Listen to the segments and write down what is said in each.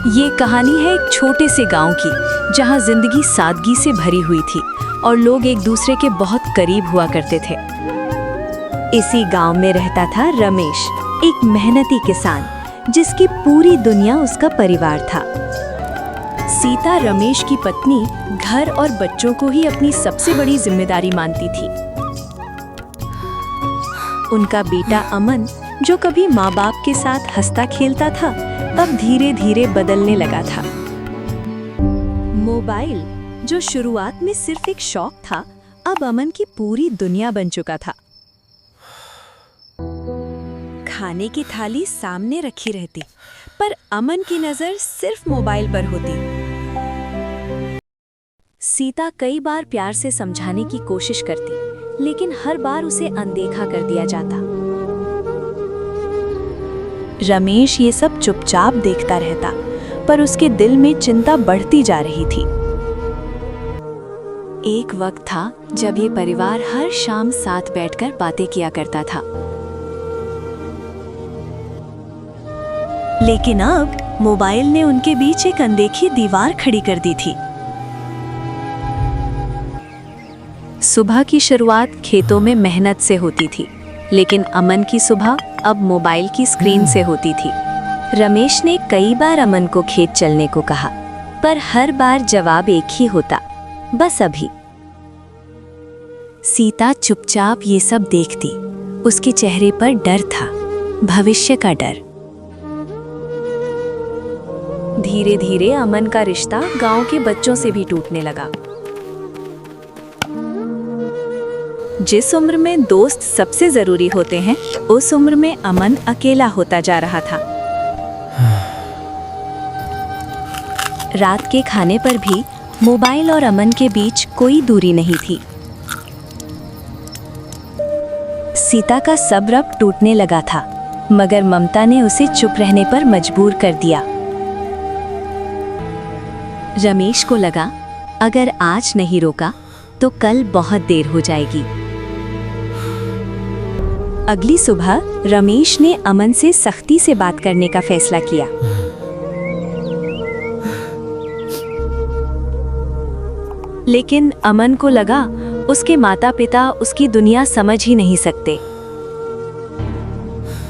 ये कहानी है एक छोटे से गांव की, जहां जिंदगी सादगी से भरी हुई थी और लोग एक दूसरे के बहुत करीब हुआ करते थे। इसी गांव में रहता था रमेश, एक मेहनती किसान जिसकी पूरी दुनिया उसका परिवार था। सीता रमेश की पत्नी घर और बच्चों को ही अपनी सबसे बड़ी जिम्मेदारी मानती थी। उनका बेटा अमन, जो कभी माँ बाप के साथ हंसता खेलता था, अब धीरे धीरे बदलने लगा था। मोबाइल, जो शुरुआत में सिर्फ एक शौक था, अब अमन की पूरी दुनिया बन चुका था। खाने की थाली सामने रखी रहती, पर अमन की नजर सिर्फ मोबाइल पर होती। सीता कई बार प्यार से समझाने की कोशिश करती, लेकिन हर बार उसे अनदेखा कर दिया जाता। रमेश ये सब चुपचाप देखता रहता, पर उसके दिल में चिंता बढ़ती जा रही थी। एक वक्त था जब ये परिवार हर शाम साथ बैठकर बातें किया करता था। लेकिन अब मोबाइल ने उनके बीच एक अनदेखी दीवार खड़ी कर दी थी। सुबह की शुरुआत खेतों में मेहनत से होती थी, लेकिन अमन की सुबह अब मोबाइल की स्क्रीन से होती थी। रमेश ने कई बार अमन को खेत चलने को कहा, पर हर बार जवाब एक ही होता, बस अभी। सीता चुपचाप ये सब देखती। उसके चेहरे पर डर था, भविष्य का डर। धीरे धीरे अमन का रिश्ता गांव के बच्चों से भी टूटने लगा। जिस उम्र में दोस्त सबसे जरूरी होते हैं, उस उम्र में अमन अकेला होता जा रहा था। रात के खाने पर भी मोबाइल और अमन के बीच कोई दूरी नहीं थी। सीता का सब्र अब टूटने लगा था, मगर ममता ने उसे चुप रहने पर मजबूर कर दिया। रमेश को लगा, अगर आज नहीं रोका तो कल बहुत देर हो जाएगी। अगली सुबह रमेश ने अमन से सख्ती से बात करने का फैसला किया। लेकिन अमन को लगा, उसके माता पिता उसकी दुनिया समझ ही नहीं सकते।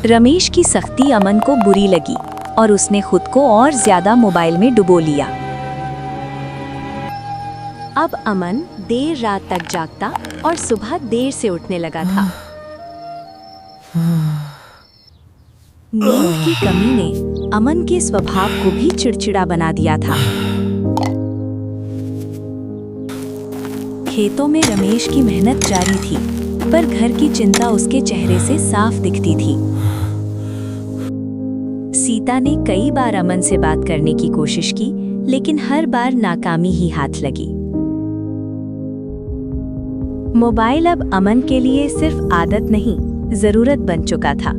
रमेश की सख्ती अमन को बुरी लगी और उसने खुद को और ज्यादा मोबाइल में डुबो लिया। अब अमन देर रात तक जागता और सुबह देर से उठने लगा था। नींद की कमी ने अमन के स्वभाव को भी चिड़चिड़ा बना दिया था। खेतों में रमेश की मेहनत जारी थी, पर घर की चिंता उसके चेहरे से साफ दिखती थी। सीता ने कई बार अमन से बात करने की कोशिश की, लेकिन हर बार नाकामी ही हाथ लगी। मोबाइल अब अमन के लिए सिर्फ आदत नहीं, जरूरत बन चुका था।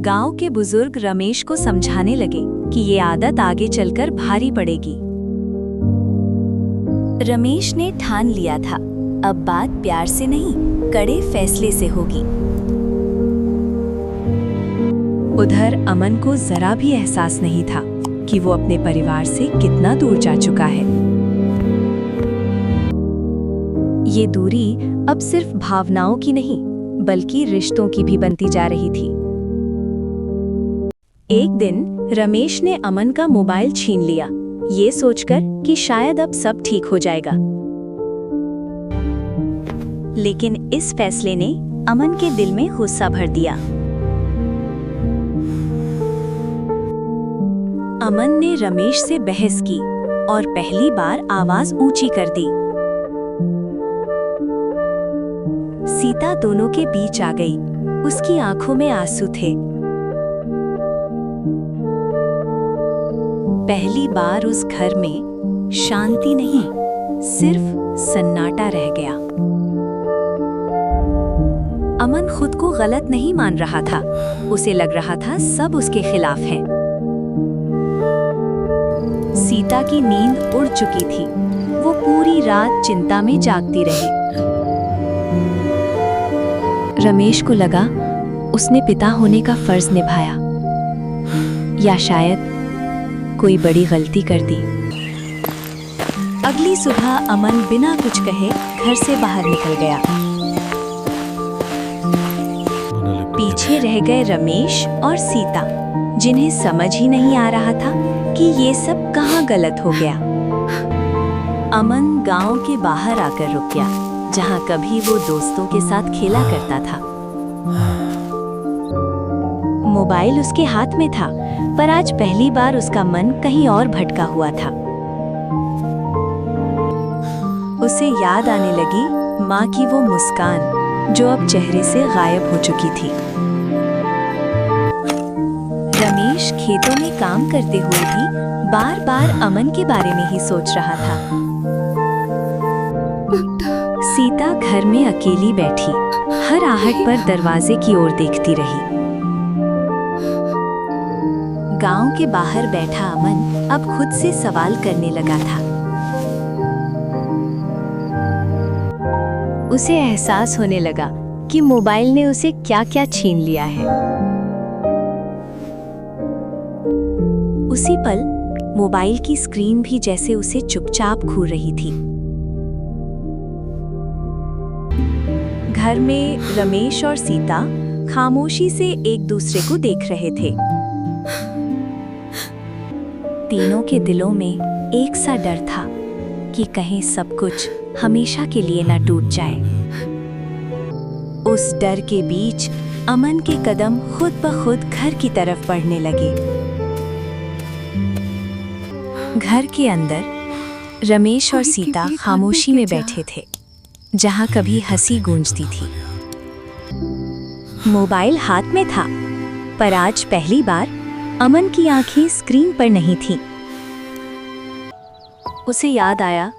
गांव के बुजुर्ग रमेश को समझाने लगे कि ये आदत आगे चलकर भारी पड़ेगी। रमेश ने ठान लिया था, अब बात प्यार से नहीं, कड़े फैसले से होगी। उधर अमन को जरा भी एहसास नहीं था कि वो अपने परिवार से कितना दूर जा चुका है। ये दूरी अब सिर्फ भावनाओं की नहीं, बल्कि रिश्तों की भी बनती जा रही थी। एक दिन रमेश ने अमन का मोबाइल छीन लिया, ये सोचकर कि शायद अब सब ठीक हो जाएगा। लेकिन इस फैसले ने अमन के दिल में गुस्सा भर दिया। अमन ने रमेश से बहस की और पहली बार आवाज ऊंची कर दी। सीता दोनों के बीच आ गई, उसकी आंखों में आंसू थे। पहली बार उस घर में शांति नहीं, सिर्फ सन्नाटा रह गया। अमन खुद को गलत नहीं मान रहा था, उसे लग रहा था सब उसके खिलाफ है। सीता की नींद उड़ चुकी थी, वो पूरी रात चिंता में जागती रही। रमेश को लगा उसने पिता होने का फर्ज निभाया, या शायद कोई बड़ी गलती कर दी। अगली सुबह अमन बिना कुछ कहे घर से बाहर निकल गया। पीछे रह गए रमेश और सीता, जिन्हें समझ ही नहीं आ रहा था कि ये सब कहाँ गलत हो गया। अमन गांव के बाहर आकर रुक गया, जहाँ कभी वो दोस्तों के साथ खेला करता था। मोबाइल उसके हाथ में था, पर आज पहली बार उसका मन कहीं और भटका हुआ था। उसे याद आने लगी माँ की वो मुस्कान, जो अब चेहरे से गायब हो चुकी थी। रमेश खेतों में काम करते हुए भी बार बार अमन के बारे में ही सोच रहा था। सीता घर में अकेली बैठी हर आहट पर दरवाजे की ओर देखती रही। गांव के बाहर बैठा अमन अब खुद से सवाल करने लगा था। उसे एहसास होने लगा कि मोबाइल ने उसे क्या-क्या छीन लिया है। उसी पल मोबाइल की स्क्रीन भी जैसे उसे चुपचाप घूर रही थी। घर में रमेश और सीता खामोशी से एक दूसरे को देख रहे थे। तीनों के दिलों में एक सा डर था कि कहीं सब कुछ हमेशा के लिए ना टूट जाए। उस डर के बीच अमन के कदम खुद ब खुद घर की तरफ बढ़ने लगे। घर के अंदर रमेश और सीता खामोशी में बैठे थे, जहां कभी हंसी गूंजती थी। मोबाइल हाथ में था, पर आज पहली बार अमन की आंखें स्क्रीन पर नहीं थीं। उसे याद आया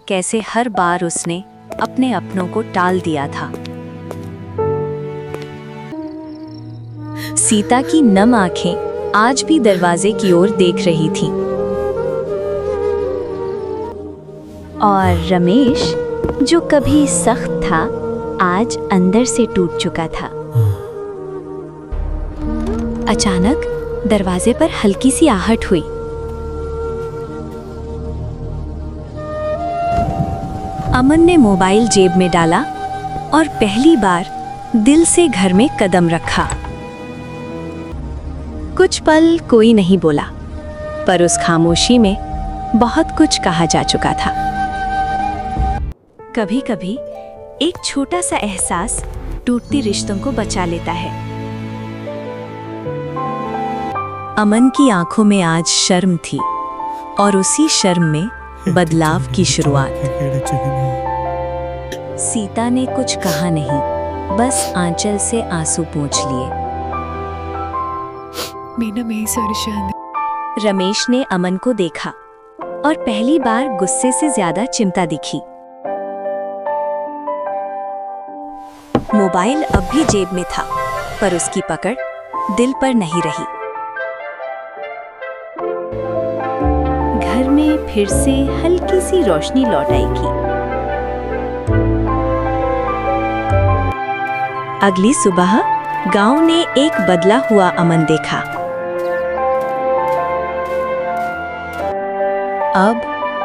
कैसे हर बार उसने अपने अपनों को टाल दिया था। सीता की नम आंखें आज भी दरवाजे की ओर देख रही थीं। और रमेश, जो कभी सख्त था, आज अंदर से टूट चुका था। अचानक दरवाजे पर हल्की सी आहट हुई। अमन ने मोबाइल जेब में डाला और पहली बार दिल से घर में कदम रखा। कुछ पल कोई नहीं बोला, पर उस खामोशी में बहुत कुछ कहा जा चुका था। कभी-कभी एक छोटा सा एहसास टूटते रिश्तों को बचा लेता है। अमन की आंखों में आज शर्म थी, और उसी शर्म में बदलाव की शुरुआत। सीता ने कुछ कहा नहीं, बस आंचल से आंसू पोंछ लिए। रमेश ने अमन को देखा और पहली बार गुस्से से ज्यादा चिंता दिखी। मोबाइल अब भी जेब में था, पर उसकी पकड़ दिल पर नहीं रही। घर में फिर से हल्की सी रोशनी लौट आएगी। अगली सुबह गांव ने एक बदला हुआ अमन देखा। अब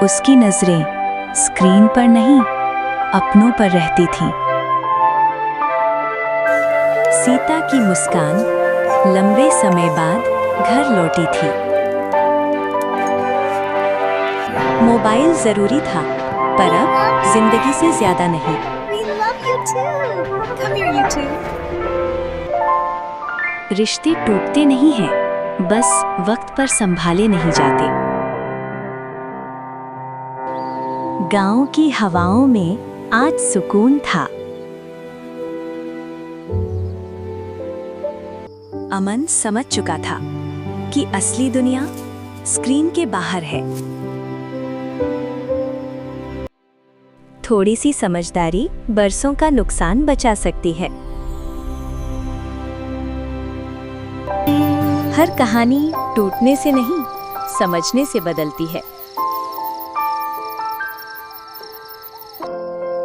उसकी नजरें स्क्रीन पर नहीं, अपनों पर रहती थीं। सीता की मुस्कान लंबे समय बाद घर लौटी थी। मोबाइल जरूरी था, पर अब जिंदगी से ज्यादा नहीं। रिश्ते टूटते नहीं हैं, बस वक्त पर संभाले नहीं जाते। गांव की हवाओं में आज सुकून था। अमन समझ चुका था कि असली दुनिया स्क्रीन के बाहर है। थोड़ी सी समझदारी बरसों का नुकसान बचा सकती है। हर कहानी टूटने से नहीं, समझने से बदलती है।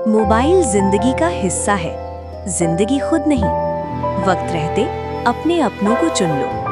मोबाइल जिंदगी का हिस्सा है, जिंदगी खुद नहीं। वक्त रहते अपने अपनों को चुन लो।